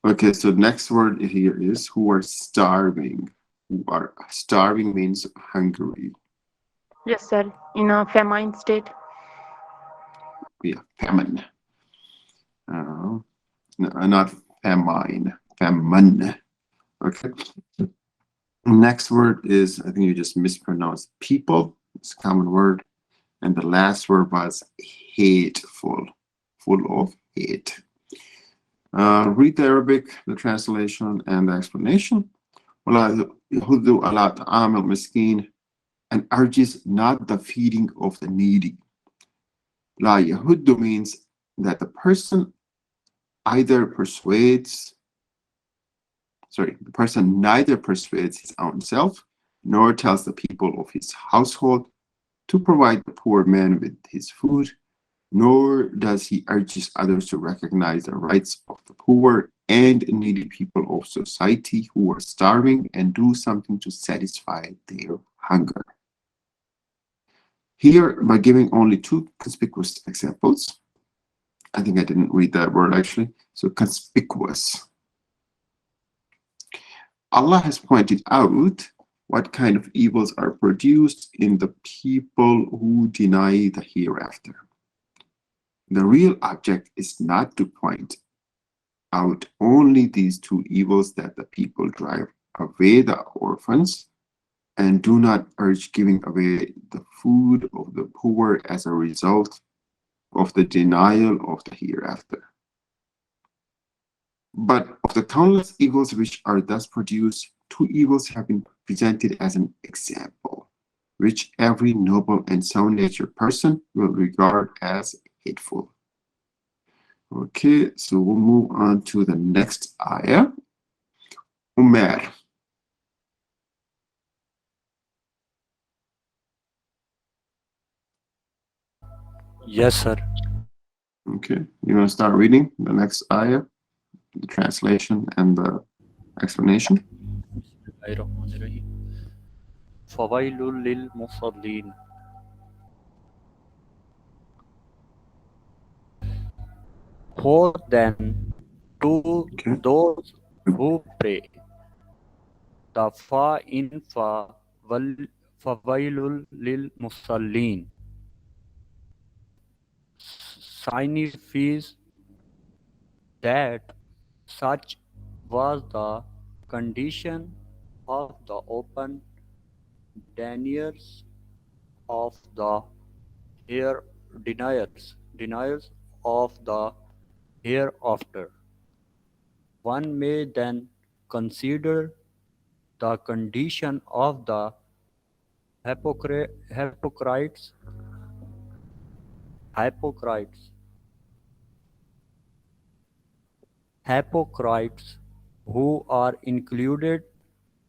Okay, so next word here is who are starving. Who are starving means hungry. Yes, sir. In a famine state. Yeah, famine. No, not famine. Famine. Okay. Next word is, I think you just mispronounced people. It's a common word. And the last word was hateful. Full of hate. Read the Arabic, the translation, and the explanation. وَلَا يَحُضُّ عَلَىٰ طَعَامِ الْمِسْكِينِ, and urges not the feeding of the needy. La yahuddu means that the person neither persuades his own self, nor tells the people of his household to provide the poor man with his food, nor does he urge others to recognize the rights of the poor and needy people of society who are starving and do something to satisfy their hunger. Here, by giving only two conspicuous examples, I think I didn't read that word actually, so conspicuous. Allah has pointed out what kind of evils are produced in the people who deny the hereafter. The real object is not to point out only these two evils that the people drive away the orphans and do not urge giving away the food of the poor as a result of the denial of the hereafter. But of the countless evils which are thus produced, two evils have been presented as an example, which every noble and sound-natured person will regard as hateful. Okay, so we'll move on to the next ayah. Umar. Yes, sir. Okay, you want to start reading the next ayah, the translation and the explanation? Bismillahirrahmanirrahim. Fawailul lil musallin. Woe then to Okay. those who pray. The fa in fawailul lil musallin signifies that such was the condition of the open deniers of the here deniers of the hereafter. One may then consider the condition of the hypocrites, hypocrites, hypocrites who are included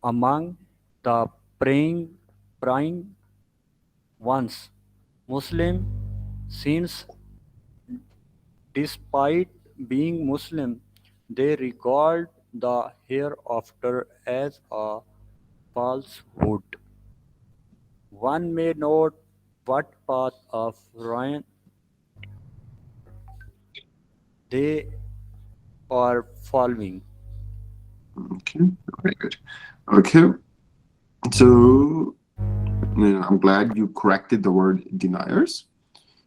among the praying ones. Muslim, since despite being Muslim, they regard the hereafter as a falsehood. One may note what path of ruin they are following. Okay, very good. Okay, so I'm glad you corrected the word deniers.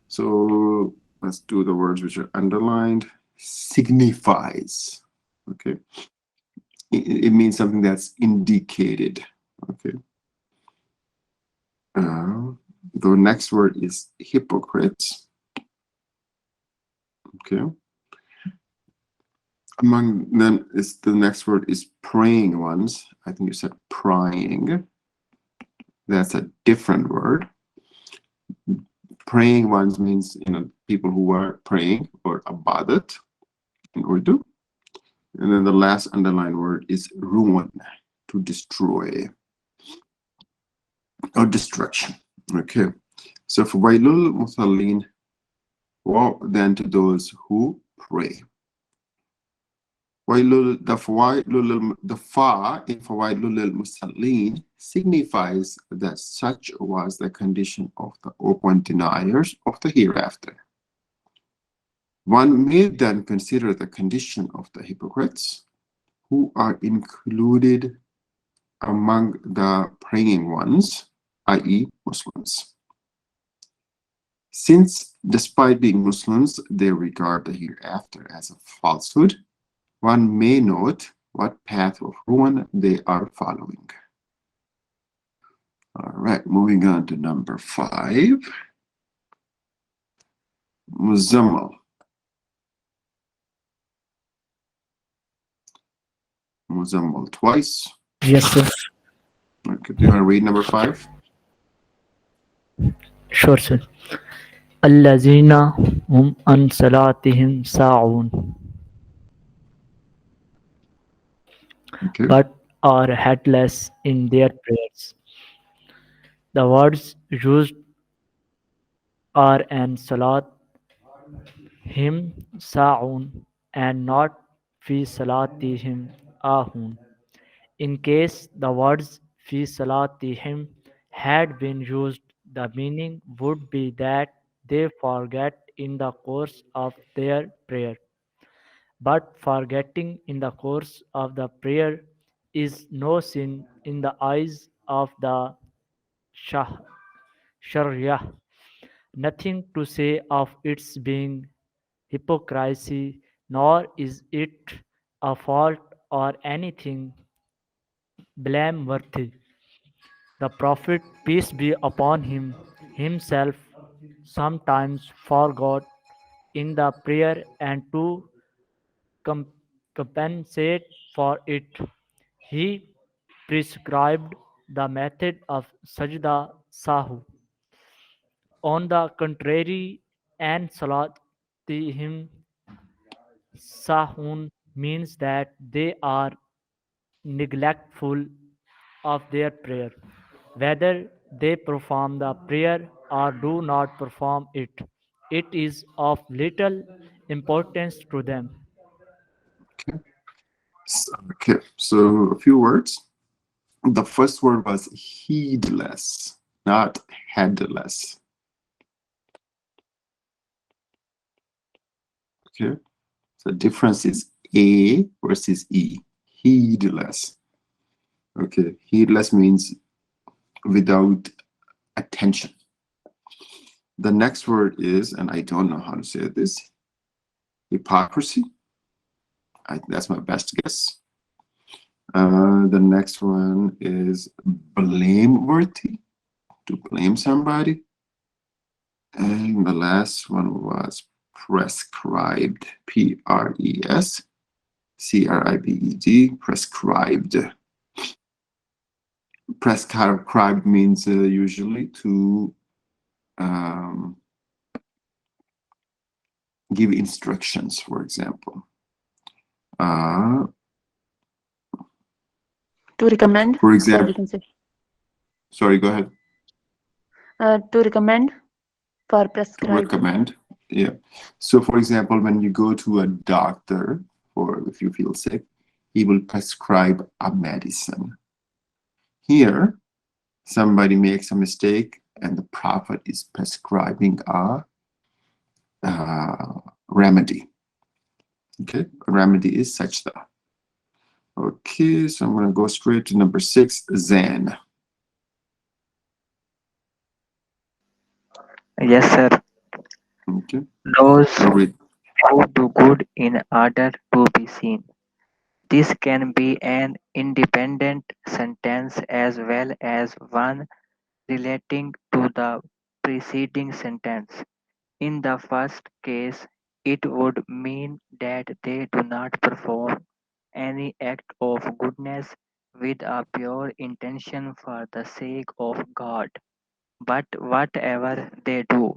So let's do the words which are underlined. Signifies. Okay, it means something that's indicated. Okay. The next word is hypocrites. Okay. Among them is the next word is praying ones. I think you said prying. That's a different word. Praying ones means people who are praying or abadat in Urdu. And then the last underlined word is ruin, to destroy or destruction. Okay. So for wailul musallin, woe then to those who pray. The fa in fawailul musallin signifies that such was the condition of the open deniers of the hereafter. One may then consider the condition of the hypocrites who are included among the praying ones, i.e., Muslims. Since, despite being Muslims, they regard the hereafter as a falsehood, one may note what path of ruin they are following. All right, moving on to number 5. Muzammal. Muzammal twice. Yes, sir. Okay, do you want to read number 5? Sure, sir. الذين هم عن صلاتهم ساعون Okay. but are heedless in their prayers. The words used are an salat him sa'un and not fi salatihim ahun. In case the words fi salatihim had been used, the meaning would be that they forget in the course of their prayer. But forgetting in the course of the prayer is no sin in the eyes of the Shah Sharia. Nothing to say of its being hypocrisy, nor is it a fault or anything blameworthy. The Prophet, peace be upon him, himself sometimes forgot in the prayer, and to compensate for it, he prescribed the method of sajda sahu. On the contrary, and salatihim Sahun means that they are neglectful of their prayer, whether they perform the prayer or do not perform it. It is of little importance to them. Okay, so a few words. The first word was heedless, not headless. Okay, so the difference is A versus E. Heedless. Okay, heedless means without attention. The next word is, and I don't know how to say this, hypocrisy. That's my best guess. The next one is blameworthy, to blame somebody. And the last one was prescribed, Prescribed, prescribed. Prescribed means usually to give instructions, for example. To recommend, For or example, we can say, sorry, go ahead. to recommend for To prescribed. recommend, yeah. So, for example, when you go to a doctor, or if you feel sick, he will prescribe a medicine. Here, somebody makes a mistake, and the Prophet is prescribing a remedy. Okay, a remedy is sajda. Okay, so I'm going to go straight to number 6, Zan. Yes, sir. Okay, Those I'll read. who do good in order to be seen. This can be an independent sentence as well as one relating to the preceding sentence. In the first case, it would mean that they do not perform any act of goodness with a pure intention for the sake of God. But whatever they do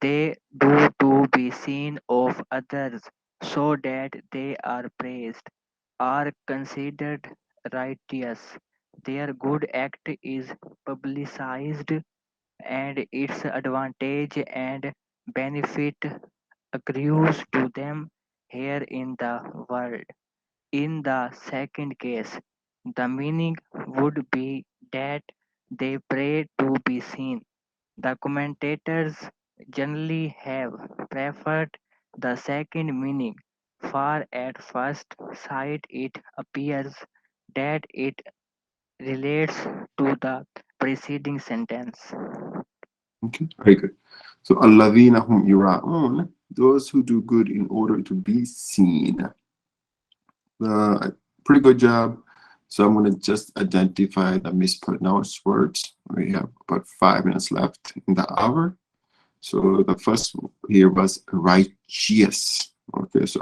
to be seen of others so that they are praised, are considered righteous. Their good act is publicized and its advantage and benefit accrues to them here in the world. In the second case, the meaning would be that they pray to be seen. The commentators generally have preferred the second meaning, for at first sight it appears that it relates to the preceding sentence. Okay, very good. So, alladhina hum yura'un, those who do good in order to be seen. Pretty good job. So I'm going to just identify the mispronounced words. We have about 5 minutes left in the hour. So the first here was righteous. Okay, so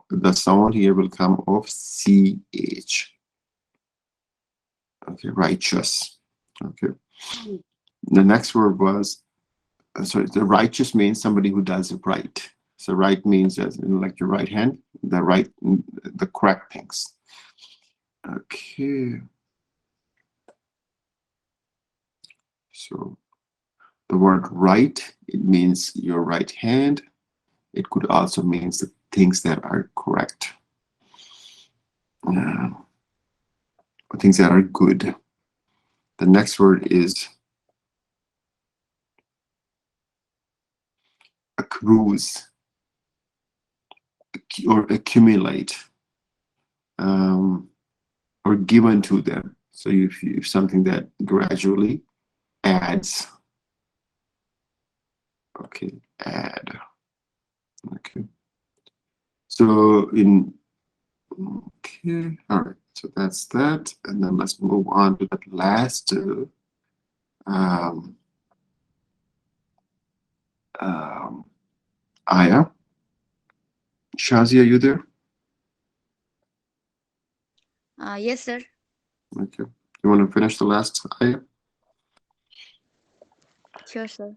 the sound here will come off CH. Okay, righteous. Okay. The next word was, sorry, the righteous means somebody who does it right. So right means as in like your right hand, the correct things. Okay. So the word right, it means your right hand. It could also mean the things that are correct. Things that are good. The next word is accrues or accumulate, or given to them. So if something that gradually adds. Okay, add. Okay. So okay, all right. So that's that, and then let's move on to that last ayah. Shazi, are you there? Yes, sir. Okay. You want to finish the last ayah? Sure, sir.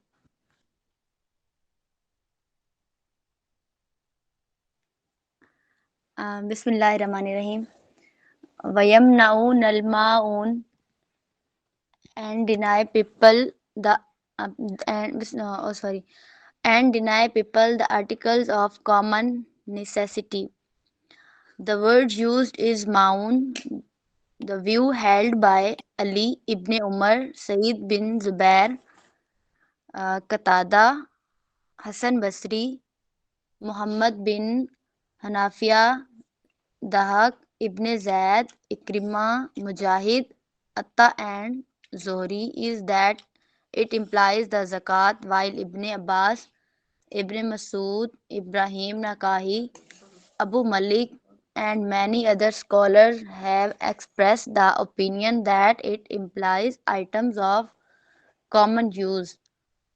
Bismillahirrahmanirrahim. Vayamnaun al-ma'un and deny people the and deny people the articles of common necessity. The word used is ma'un. The view held by Ali ibn Umar, Sayyid bin Zubair, Qatada, Hassan Basri, Muhammad bin Hanafiya, Dahak ibn Zaid, Ikrimah, Mujahid, Atta and Zohri is that it implies the zakat, while Ibn Abbas, Ibn Masud, Ibrahim Nakahi, Abu Malik, and many other scholars have expressed the opinion that it implies items of common use.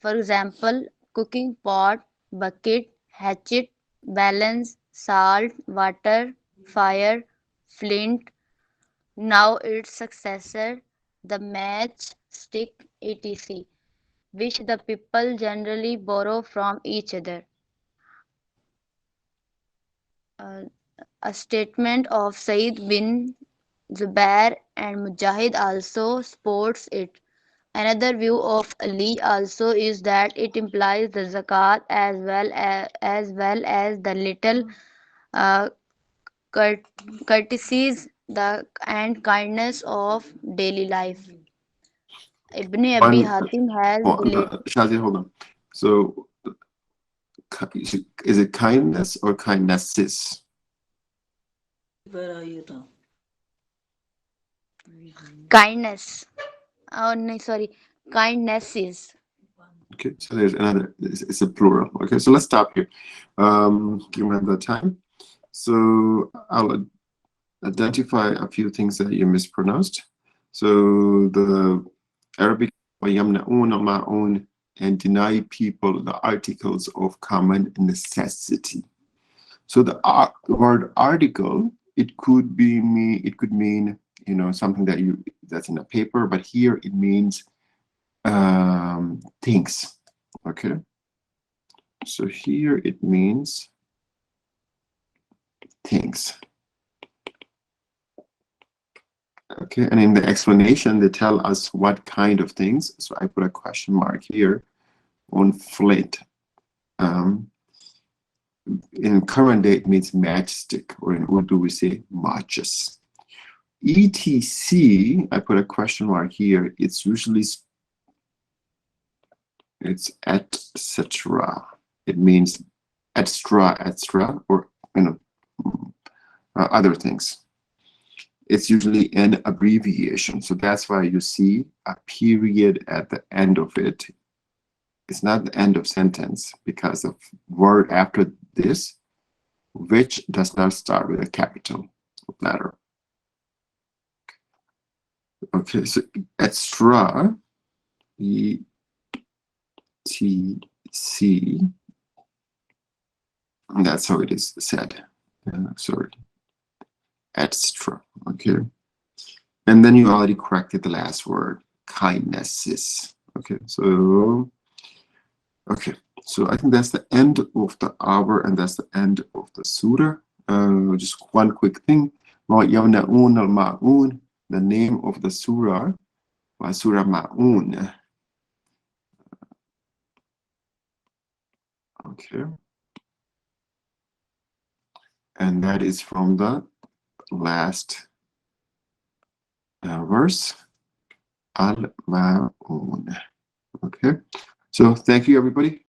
For example, cooking pot, bucket, hatchet, balance, salt, water, fire, flint, now its successor, the matchstick, etc., which the people generally borrow from each other. Uh, a statement of Sayyid bin Zubair and Mujahid also supports it. Another view of Ali also is that it implies the zakat as well as the little uh, curt- courtesies and kindness of daily life. Ibn Abi One, Hatim has oh, related. Shazia, hold on. So, is it kindness or kindnesses? Kindness. Oh, no, sorry. Kindnesses. Okay, so there's another, it's a plural. Okay, so let's stop here. Give me the time. So I'll identify a few things that you mispronounced. So the Arabic وَيَمْنَعُونَ مَعُونَ and deny people the articles of common necessity. So the word article, it could mean something that's in a paper, but here it means things. Okay, so here it means things. Okay, and in the explanation they tell us what kind of things. So I put a question mark here on flint. In current day it means matchstick, or in Urdu we say matches. etc, I put a question mark here, it's usually etc. It means extra, or other things. It's usually an abbreviation, so that's why you see a period at the end of it. It's not the end of sentence because of word after this, which does not start with a capital letter. Okay, so extra, E-T-C, that's how it is said. Sorry, extra. Okay, and then you already corrected the last word, kindnesses. Okay, so I think that's the end of the hour, and that's the end of the surah. Just one quick thing. The name of the surah was Surah Ma'un. Okay. And that is from the last verse, Al-Ma'un. Okay. So thank you, everybody.